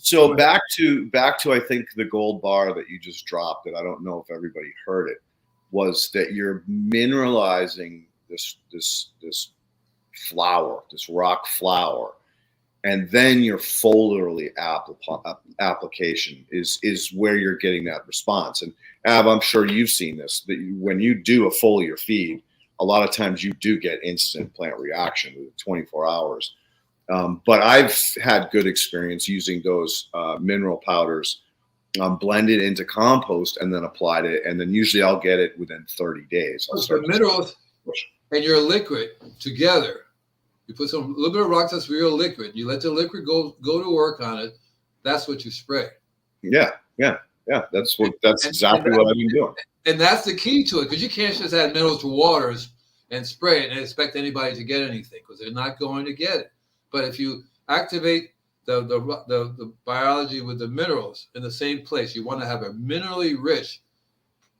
So back to I think the gold bar that you just dropped, and I don't know if everybody heard it, was that you're mineralizing this flour, this rock flour, and then your foliarly application is where you're getting that response. And Ab, I'm sure you've seen this, that when you do a foliar feed, a lot of times you do get instant plant reaction within 24 hours. But I've had good experience using those mineral powders blended into compost and then applied it. And then usually I'll get it within 30 days. The minerals and your liquid together. You put a little bit of rock dust for your liquid. You let the liquid go to work on it. That's what you spray. Yeah. That's exactly what I've been doing. And that's the key to it, because you can't just add minerals to waters and spray it and expect anybody to get anything, because they're not going to get it. But if you activate the biology with the minerals in the same place, you want to have a minerally rich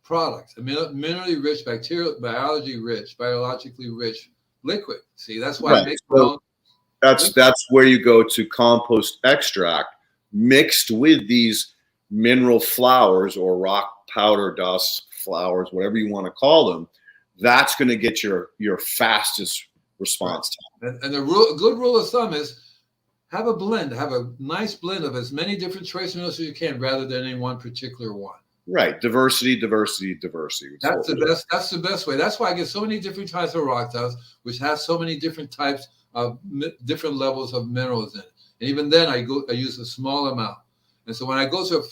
product, a minerally rich, biologically rich liquid. See, that's why it makes that's where you go to compost extract mixed with these mineral flours or rock powder dust flours, whatever you want to call them. That's going to get your fastest response time. And the good rule of thumb is have a nice blend of as many different trace minerals as you can, rather than any one particular one. Right. Diversity. That's the best way. That's why I get so many different types of rock dust, which has so many different types of different levels of minerals in it. And even then, I use a small amount. And so when I go to a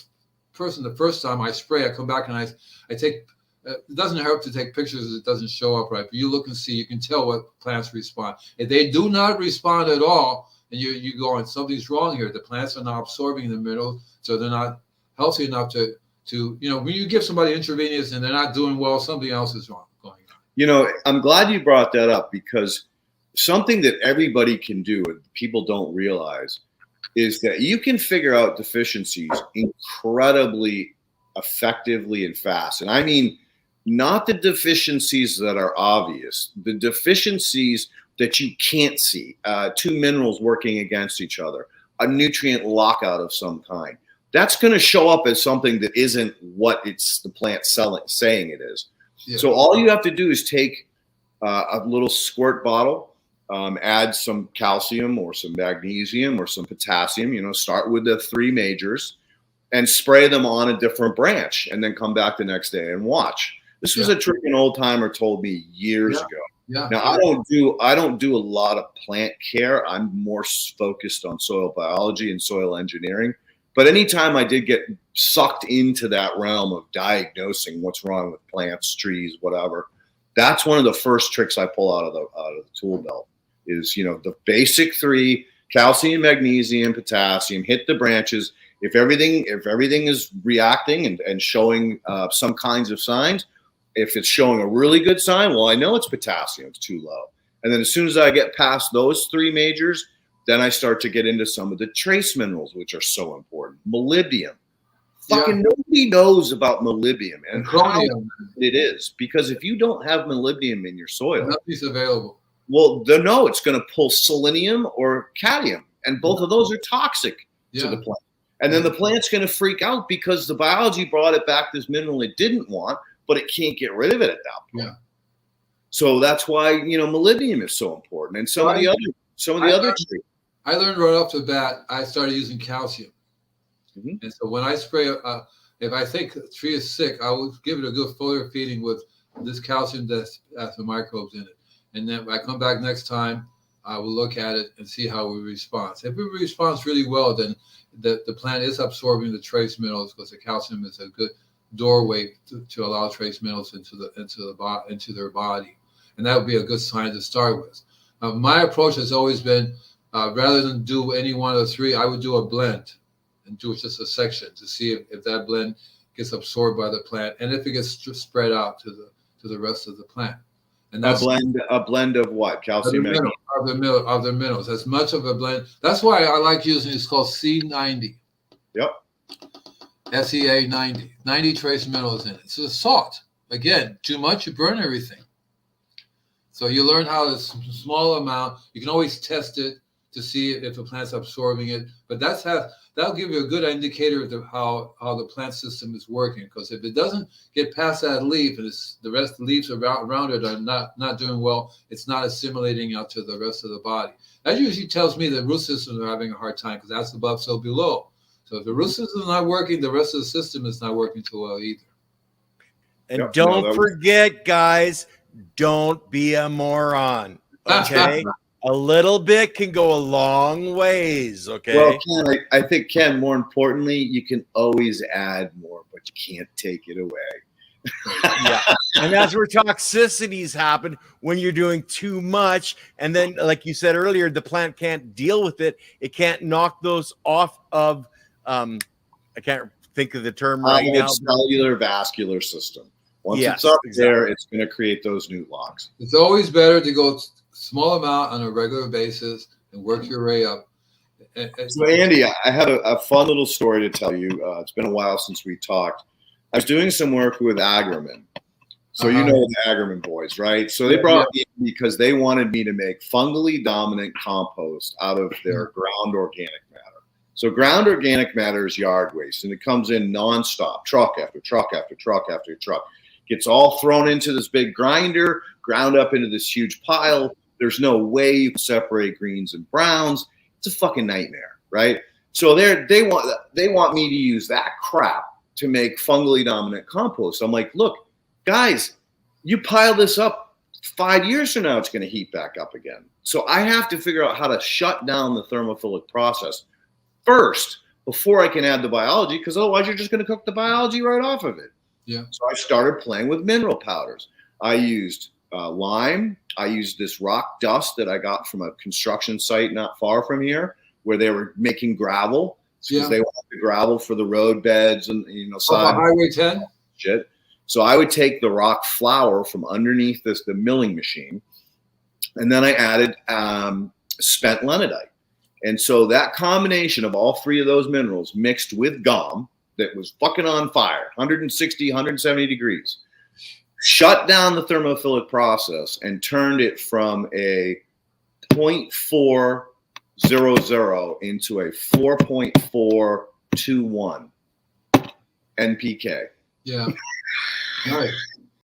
person the first time, I spray. I come back and I take. It doesn't hurt to take pictures if it doesn't show up right. But you look and see, you can tell what plants respond. If they do not respond at all, and you go, and something's wrong here. The plants are not absorbing the minerals, so they're not healthy enough to when you give somebody intravenous and they're not doing well, something else is wrong going on. I'm glad you brought that up, because something that everybody can do and people don't realize is that you can figure out deficiencies incredibly effectively and fast. And I mean, not the deficiencies that are obvious, the deficiencies that you can't see, two minerals working against each other, a nutrient lockout of some kind. That's going to show up as something that isn't what it's the plant saying it is. Yeah. So all you have to do is take a little squirt bottle, add some calcium or some magnesium or some potassium, start with the three majors and spray them on a different branch, and then come back the next day and watch. This was a trick an old timer told me years ago. Yeah. Now I don't do a lot of plant care. I'm more focused on soil biology and soil engineering. But anytime I did get sucked into that realm of diagnosing what's wrong with plants, trees, whatever, that's one of the first tricks I pull out of the tool belt is, the basic three: calcium, magnesium, potassium, hit the branches. If everything is reacting and showing some kinds of signs, if it's showing a really good sign, well, I know it's potassium, it's too low. And then as soon as I get past those three majors, then I start to get into some of the trace minerals, which are so important. Molybdenum. Fucking nobody knows about molybdenum and how it is. Because if you don't have molybdenum in your soil, nothing's available. Well, no, it's going to pull selenium or cadmium. And both of those are toxic to the plant. And then the plant's going to freak out because the biology brought it back this mineral it didn't want, but it can't get rid of it at that point. Yeah. So that's why, molybdenum is so important. And some of the other trees. I learned right off the bat, I started using calcium. Mm-hmm. And so when I spray, if I think a tree is sick, I will give it a good foliar feeding with this calcium that has the microbes in it. And then when I come back next time, I will look at it and see how it responds. If it responds really well, then the plant is absorbing the trace minerals, because the calcium is a good doorway to allow trace minerals into their body. And that would be a good sign to start with. My approach has always been, rather than do any one of the three, I would do a blend and do just a section to see if that blend gets absorbed by the plant and if it gets spread out to the rest of the plant. And that's a blend of what? Calcium, magnesium? Of the minerals. As much of a blend. That's why I like using it's called C90. Yep. SEA 90. 90 trace minerals in it. It's a salt. Again, too much, you burn everything. So you learn how to small amount. You can always test it to see if the plant's absorbing it. But that'll give you a good indicator of how the plant system is working. Because if it doesn't get past that leaf and the rest of the leaves around it are not doing well, it's not assimilating out to the rest of the body. That usually tells me the root systems are having a hard time because that's above, so below. So if the root system is not working, the rest of the system is not working too well either. And don't forget, guys, don't be a moron. Okay. A little bit can go a long ways. Okay. Well, Ken, I think, Ken, more importantly, you can always add more, but you can't take it away. Yeah. And that's where toxicities happen when you're doing too much. And then, like you said earlier, the plant can't deal with it. It can't knock those off of, I can't think of the term right now. Cellular vascular system. Once it's up there, it's going to create those newt locks. It's always better to go small amount on a regular basis and work your way up. So, Andy, I have a fun little story to tell you. It's been a while since we talked. I was doing some work with Agerman. So you know the Agerman boys, right? So they brought me in because they wanted me to make fungally dominant compost out of their ground organic matter. So ground organic matter is yard waste, and it comes in nonstop, truck after truck after truck after truck. Gets all thrown into this big grinder, ground up into this huge pile. There's no way you can separate greens and browns. It's a fucking nightmare, right? So they want me to use that crap to make fungally dominant compost. I'm like, look, guys, you pile this up 5 years from now, it's going to heat back up again. So I have to figure out how to shut down the thermophilic process first before I can add the biology, because otherwise you're just going to cook the biology right off of it. Yeah. So I started playing with mineral powders. I used lime. I used this rock dust that I got from a construction site not far from here, where they were making gravel because they wanted the gravel for the road beds and side Highway 10 shit. So I would take the rock flour from underneath the milling machine, and then I added spent lenadite. And so that combination of all three of those minerals mixed with gum that was fucking on fire, 160, 170 degrees, shut down the thermophilic process and turned it from a 0.400 into a 4.421 NPK. Yeah. All right.